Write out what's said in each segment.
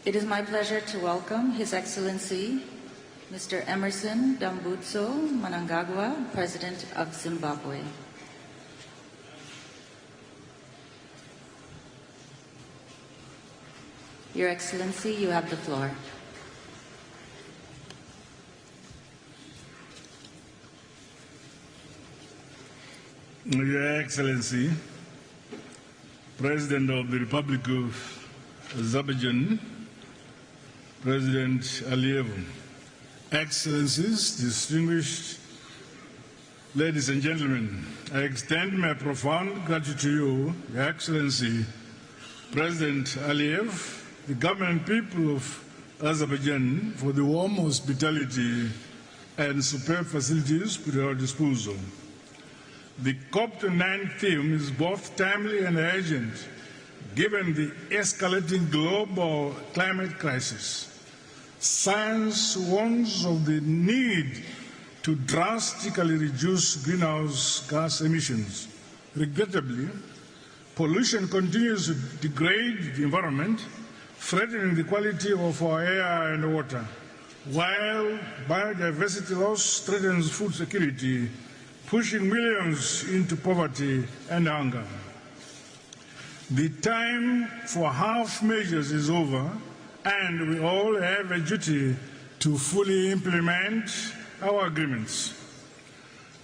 It is my pleasure to welcome His Excellency, Mr. Emmerson Mnangagwa, President of Zimbabwe. Your Excellency, you have the floor. Your Excellency, President of the Republic of Azerbaijan, President Aliyev, Excellencies, distinguished ladies and gentlemen, I extend my profound gratitude to you, Your Excellency, President Aliyev, the government and people of Azerbaijan, for the warm hospitality and superb facilities put at our disposal. The COP29 theme is both timely and urgent, given the escalating global climate crisis. Science warns of the need to drastically reduce greenhouse gas emissions. Regrettably, pollution continues to degrade the environment, threatening the quality of our air and water, while biodiversity loss threatens food security, pushing millions into poverty and hunger. The time for half measures is over, and we all have a duty to fully implement our agreements.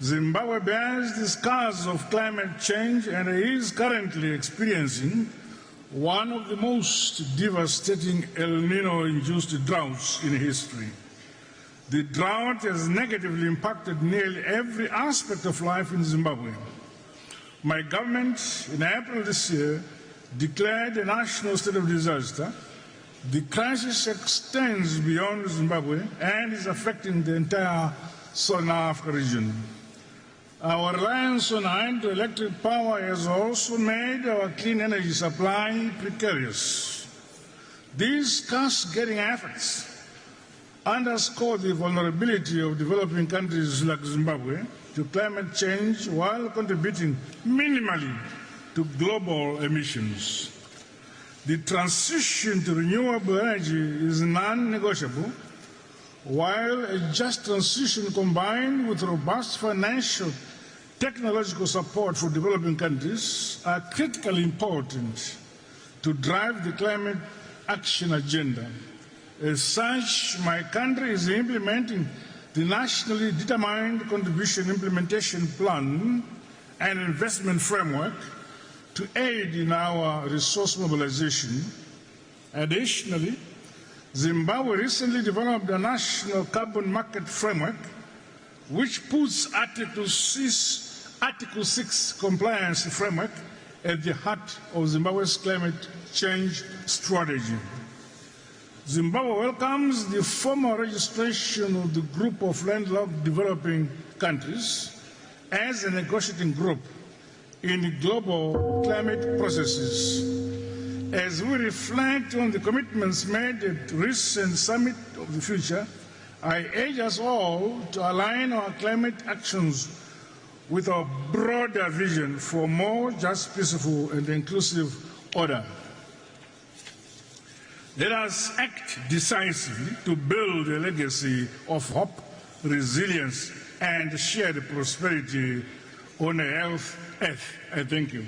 Zimbabwe bears the scars of climate change and is currently experiencing one of the most devastating El Nino-induced droughts in history. The drought has negatively impacted nearly every aspect of life in Zimbabwe. My government, in April this year, declared a national state of disaster. The crisis extends beyond Zimbabwe and is affecting the entire Southern Africa region. Our reliance on hydroelectric power has also made our clean energy supply precarious. These cost-getting efforts underscore the vulnerability of developing countries like Zimbabwe to climate change while contributing minimally to global emissions. The transition to renewable energy is non-negotiable, while a just transition combined with robust financial technological support for developing countries are critically important to drive the climate action agenda. As such, my country is implementing the nationally determined contribution implementation plan and investment framework to aid in our resource mobilization. Additionally, Zimbabwe recently developed a national carbon market framework which puts Article 6 compliance framework at the heart of Zimbabwe's climate change strategy. Zimbabwe welcomes the formal registration of the group of landlocked developing countries as a negotiating group in global climate processes. As we reflect on the commitments made at the recent Summit of the Future, I urge us all to align our climate actions with our broader vision for more just, peaceful, and inclusive order. Let us act decisively to build a legacy of hope, resilience, and shared prosperity on a healthy earth. I thank you.